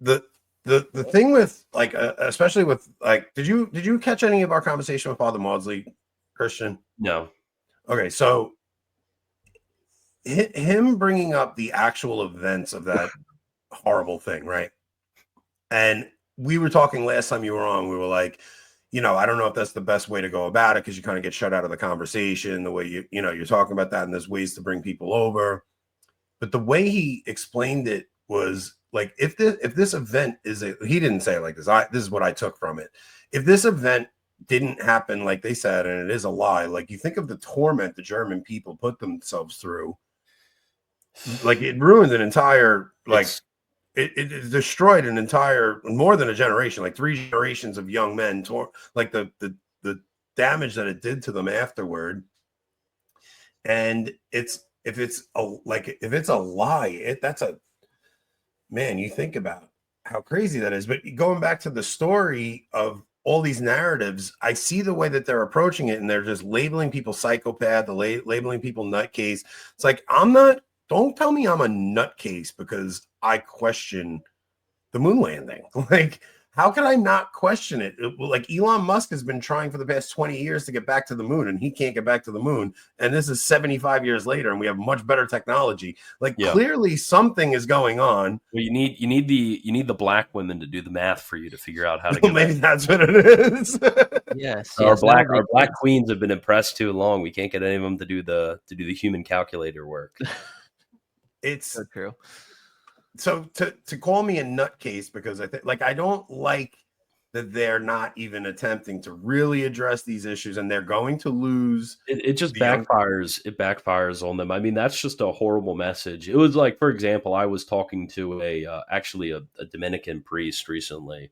the the thing with like especially with like did you catch any of our conversation with Father Maudsley, Christian? No. Okay, so him bringing up the actual events of that horrible thing, right? And we were talking last time you were on, we were like, I don't know if that's the best way to go about it because you kind of get shut out of the conversation the way you're talking about that, and there's ways to bring people over. But the way he explained it was like, if this event he didn't say it like this. This is what I took from it. If this event didn't happen like they said, and it is a lie, like you think of the torment the German people put themselves through, like it ruined an entire It's it destroyed an entire more than a generation, like 3 generations of young men. Like the damage that it did to them afterward. And if it's a lie, that's a man. You think about how crazy that is. But going back to the story of all these narratives, I see the way that they're approaching it, and they're just labeling people psychopath, labeling people nutcase. It's like don't tell me I'm a nutcase because I question the moon landing. Like, how can I not question it? Like Elon Musk has been trying for the past 20 years to get back to the moon, and he can't get back to the moon. And this is 75 years later, and we have much better technology. Like, yeah. clearly something is going on. Well, you need the black women to do the math for you to figure out how to Well, get maybe back. that's what it is. Yes, Our yes. Now black they, queens have been impressed too long. We can't get any of them to do the human calculator work. It's so true. so to call me a nutcase because I think like I don't like that they're not even attempting to really address these issues, and they're going to lose It just the young. backfires. It backfires on them. I mean, that's just a horrible message. It was like, for example, I was talking to actually a Dominican priest recently.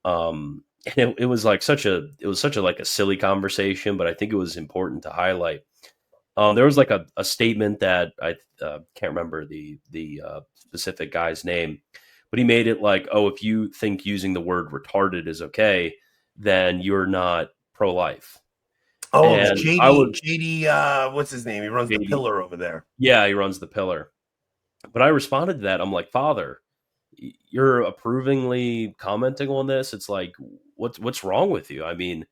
And it was like such a like a silly conversation, but I think it was important to highlight. There was like a statement that I can't remember the specific guy's name, but he made it like, oh, if you think using the word retarded is okay, then you're not pro life. Oh, it's And I was JD. What's his name? He runs the JD. Pillar over there. Yeah, he runs the Pillar. But I responded to that. I'm like, Father, you're approvingly commenting on this. It's like, what's wrong with you? I mean,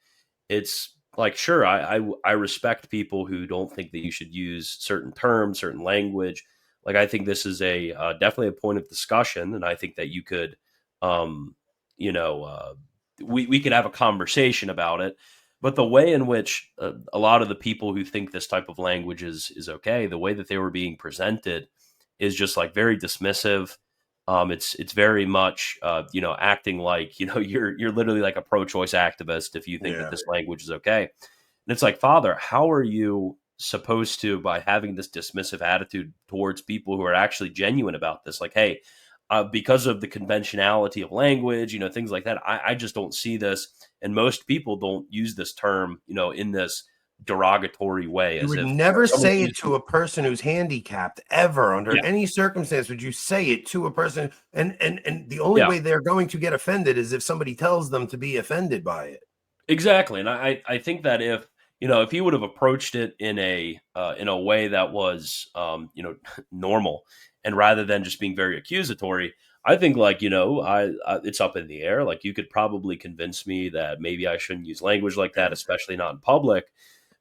it's like, sure, I respect people who don't think that you should use certain terms, certain language. Like, I think this is a definitely a point of discussion, and I think that you could, um, you know, we could have a conversation about it. But the way in which a lot of the people who think this type of language is okay, the way that they were being presented is just like very dismissive. It's very much acting like you're literally like a pro-choice activist if you think that Yeah. this language is okay. And it's like, Father, how are you supposed to, by having this dismissive attitude towards people who are actually genuine about this, like, hey, because of the conventionality of language, things like that, I just don't see this, and most people don't use this term, in this derogatory way, You as would if never someone's say it using. to a person who's handicapped ever under Yeah, any circumstance. Would you say it to a person? And the only yeah. way they're going to get offended is if somebody tells them to be offended by it. Exactly, and I think that if he would have approached it in a way that was normal, and rather than just being very accusatory, I think like it's up in the air. Like you could probably convince me that maybe I shouldn't use language like that, especially not in public.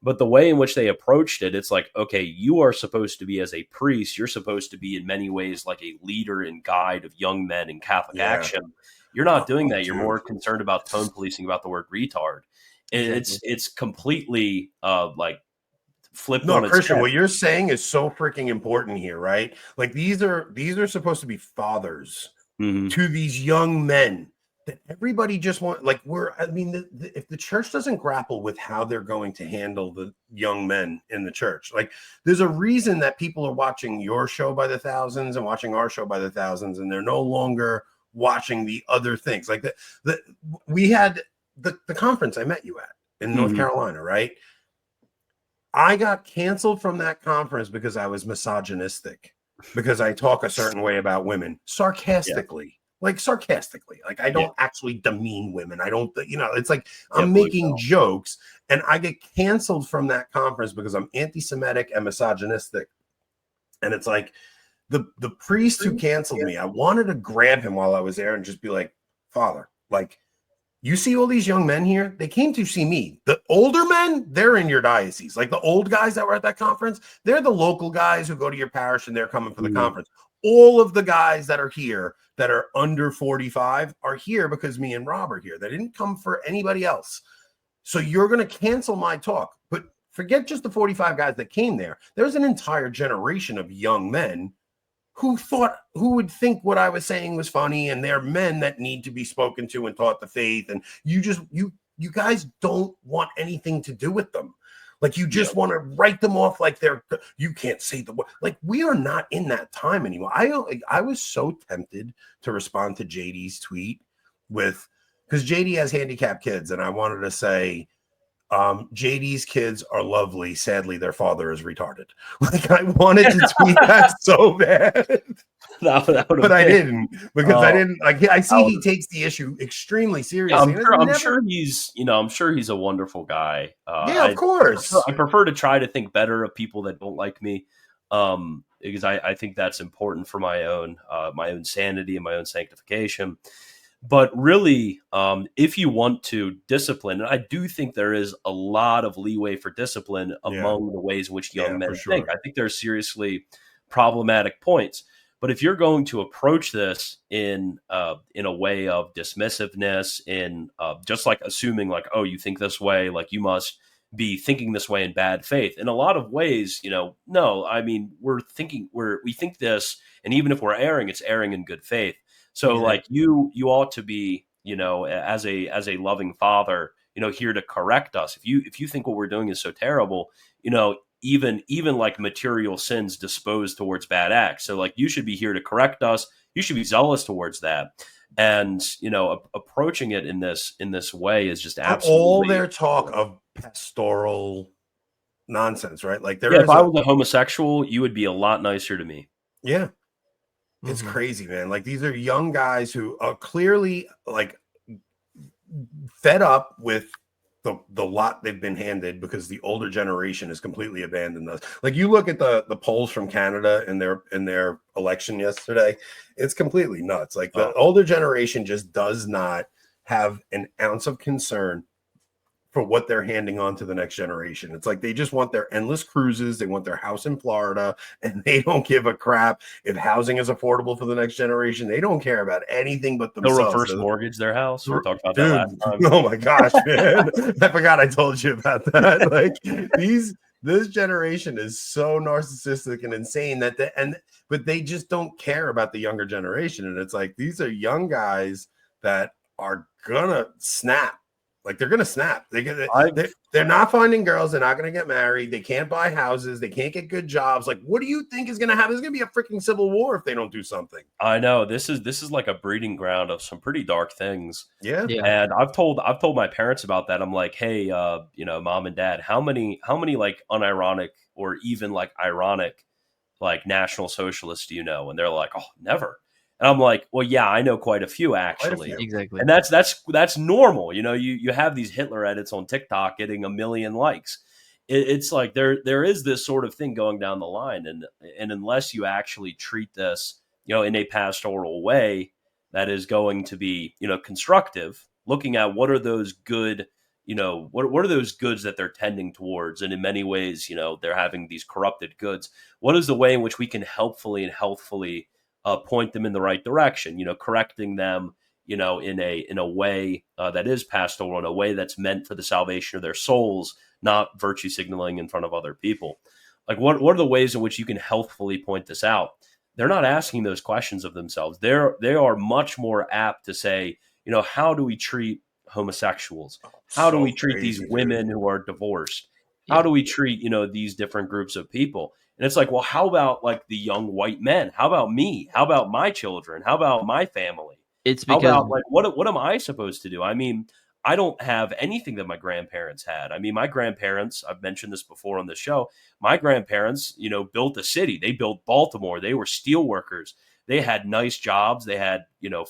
But the way in which they approached it, it's like, okay, you are supposed to be, as a priest, you're supposed to be in many ways like a leader and guide of young men in Catholic Yeah. action. You're not doing Oh, that. You're dude. more concerned about tone policing about the word retard. Exactly. It's completely like flipped No, on its Christian, head. what you're saying is so freaking important here, right? Like these are supposed to be fathers Hmm. to these young men that everybody just want. Like I mean, if the church doesn't grapple with how they're going to handle the young men in the church, like there's a reason that people are watching your show by the thousands and watching our show by the thousands, and they're no longer watching the other things. Like the we had the conference I met you at in North Hmm. Carolina, right? I got canceled from that conference because I was misogynistic, because I talk a certain way about women Yeah, sarcastically. Like sarcastically, like I yeah, don't actually demean women. I don't, it's like yeah, I'm believe making so. jokes, and I get canceled from that conference because I'm anti-Semitic and misogynistic. And it's like the priest who canceled me, I wanted to grab him while I was there and just be like, Father, like, you see all these young men here? They came to see me. The older men, they're in your diocese. Like the old guys that were at that conference, they're the local guys who go to your parish and they're coming for the conference. All of the guys that are here that are under 45 are here because me and Rob are here. They didn't come for anybody else. So you're going to cancel my talk. But forget just the 45 guys that came there. There's an entire generation of young men who would think what I was saying was funny, and they're men that need to be spoken to and taught the faith. And you guys don't want anything to do with them. Like you just want to write them off like you can't say the word. Like we are not in that time anymore. I was so tempted to respond to JD's tweet because JD has handicapped kids, and I wanted to say, JD's kids are lovely. Sadly, their father is retarded. Like I wanted to tweet that so bad, but I didn't because I didn't. Like I see he takes the issue extremely seriously. I'm sure he's a wonderful guy. Of course. I prefer to try to think better of people that don't like me, because I think that's important for my own sanity and my own sanctification. But really, if you want to discipline, and I do think there is a lot of leeway for discipline among the ways in which young men think. I think there's seriously problematic points. But if you're going to approach this in a way of dismissiveness, in just like assuming like, oh, you think this way, like you must be thinking this way in bad faith. In a lot of ways, no, I mean, we think this, and even if we're erring, it's erring in good faith. So like you ought to be, as a loving father, here to correct us. If you think what we're doing is so terrible, even like material sins dispose towards bad acts. So like you should be here to correct us. You should be zealous towards that. And, approaching it in this way is just absolutely all their talk of pastoral nonsense, right? Like if I was a homosexual, you would be a lot nicer to me. Yeah. It's crazy, man. Like these are young guys who are clearly like fed up with the lot they've been handed because the older generation has completely abandoned us. Like you look at the polls from Canada in their election yesterday, it's completely nuts. Like the older generation just does not have an ounce of concern for what they're handing on to the next generation. It's like they just want their endless cruises. They want their house in Florida, and they don't give a crap if housing is affordable for the next generation. They don't care about anything but themselves. They'll reverse mortgage their house. We talked about that last time. Oh my gosh, man. I forgot I told you about that. Like this generation is so narcissistic and insane but they just don't care about the younger generation. And it's like, these are young guys that are gonna snap. Like they're gonna snap. They're not finding girls. They're not gonna get married. They can't buy houses. They can't get good jobs. Like, what do you think is gonna happen? There's gonna be a freaking civil war if they don't do something. I know this is like a breeding ground of some pretty dark things. Yeah. And I've told my parents about that. I'm like, hey, mom and dad, how many like unironic or even like ironic like National Socialists do you know? And they're like, oh, never. And I'm like, well, yeah, I know quite a few actually. Exactly. And that's normal. You have these Hitler edits on TikTok getting 1 million likes. It's like there is this sort of thing going down the line. And unless you actually treat this, in a pastoral way that is going to be, constructive, looking at what are those good, what are those goods that they're tending towards? And in many ways, they're having these corrupted goods. What is the way in which we can helpfully and healthfully point them in the right direction, correcting them, in a way that is pastoral, in a way that's meant for the salvation of their souls, not virtue signaling in front of other people. Like what are the ways in which you can healthfully point this out? They're not asking those questions of themselves. They are much more apt to say, how do we treat homosexuals? How do we treat these women who are divorced? How do we treat, these different groups of people? And it's like, well, how about like the young white men? How about me? How about my children? How about my family? It's because how about, like, what am I supposed to do? I mean, I don't have anything that my grandparents had. I mean, my grandparents, I've mentioned this before on the show, my grandparents, built a city. They built Baltimore. They were steel workers. They had nice jobs. They had,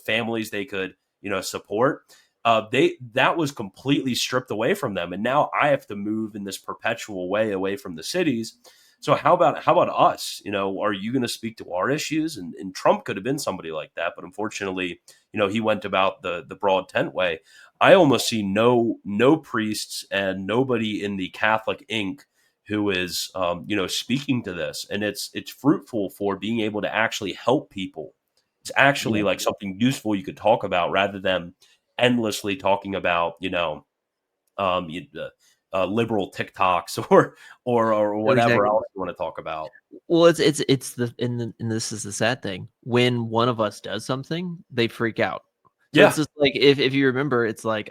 families they could, support. That was completely stripped away from them. And now I have to move in this perpetual way away from the cities. So how about us? Are you going to speak to our issues? And Trump could have been somebody like that, but unfortunately, he went about the broad tent way. I almost see no priests and nobody in the Catholic Inc. who is speaking to this, and it's fruitful for being able to actually help people. It's actually like something useful you could talk about rather than endlessly talking about liberal TikToks or whatever Exactly. else you want to talk about. Well, and this is the sad thing. When one of us does something, they freak out. So it's Yeah. just like if you remember, it's like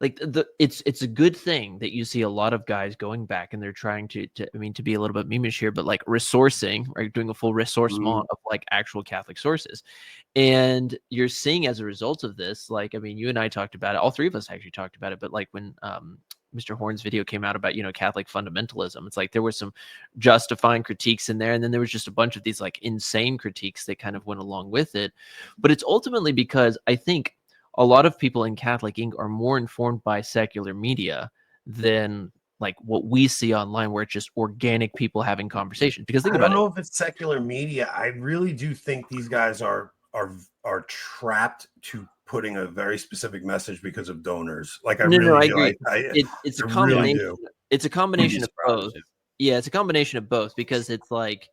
it's a good thing that you see a lot of guys going back and they're trying to I mean to be a little bit memeish here, but like resourcing, right? Doing a full ressourcement of like actual Catholic sources. And you're seeing as a result of this, like I mean, you and I talked about it, all three of us actually talked about it, but like when Mr. Horn's video came out about, Catholic fundamentalism. It's like there were some justifying critiques in there, and then there was just a bunch of these like insane critiques that kind of went along with it. But it's ultimately because I think a lot of people in Catholic Inc. are more informed by secular media than like what we see online, where it's just organic people having conversations. Because think I about don't it. know if it's secular media. I really do think these guys are trapped to putting a very specific message because of donors. Like I No, really I do. agree. I It's a really combination. do. It's a combination of both. Surprised. Yeah, it's a combination of both because it's like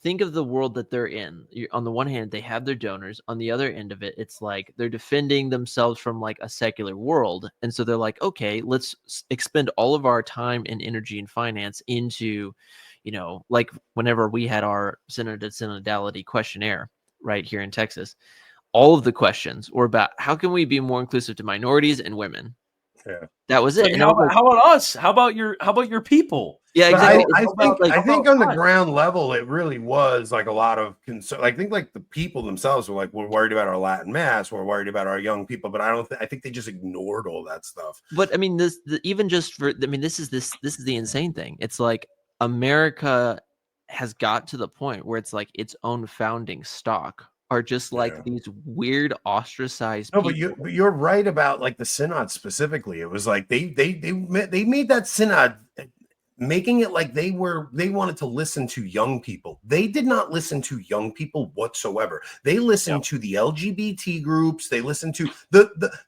think of the world that they're in. On the one hand, they have their donors. On the other end of it, it's like they're defending themselves from like a secular world, and so they're like, okay, let's expend all of our time and energy and finance into, like whenever we had our synodality questionnaire right here in Texas, all of the questions were about how can we be more inclusive to minorities and women. Yeah. That was It's it. like, And I was like, how about us? How about your people? yeah, But exactly. I It's think like, I how think about on the us? ground level, it really was like a lot of concern. I think like the people themselves were like, we're worried about our Latin mass, we're worried about our young people, but I think they just ignored all that stuff. but I mean, even just for, I mean, this is the insane thing. It's like America has got to the point where it's like its own founding stock are just like Yeah. these weird ostracized No, people. but you're right about like the synod specifically. It was like they made that synod making it like they wanted to listen to young people. They did not listen to young people whatsoever. They listened to the LGBT groups. They listened to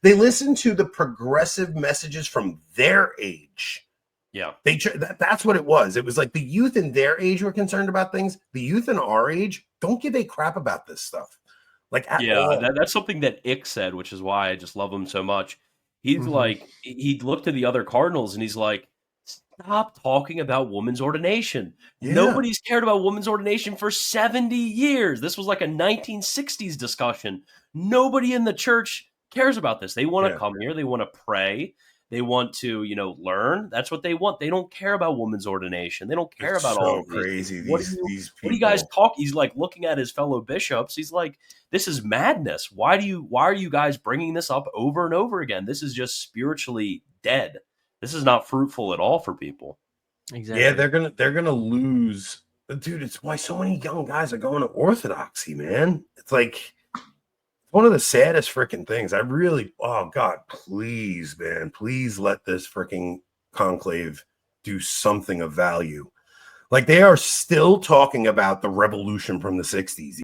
they listened to the progressive messages from their age. Yeah. That's what it was. It was like the youth in their age were concerned about things. The youth in our age don't give a crap about this stuff. Like at Yeah, all. that's something that Ick said, which is why I just love him so much. He's like, he looked to the other Cardinals and he's like, stop talking about women's ordination. Yeah. Nobody's cared about women's ordination for 70 years. This was like a 1960s discussion. Nobody in the church cares about this. They want to come here, they want to pray, they want to, learn. That's what they want. They don't care about women's ordination. They don't care It's about so all of these. crazy. What These do people. you guys talk? He's like looking at his fellow bishops. He's like, this is madness. Why are you guys bringing this up over and over again? This is just spiritually dead. This is not fruitful at all for people. Exactly. Yeah, they're gonna lose, dude. It's why so many young guys are going to Orthodoxy, man. It's like one of the saddest freaking things. Oh God, please, man, please let this freaking conclave do something of value. Like they are still talking about the revolution from the 60s.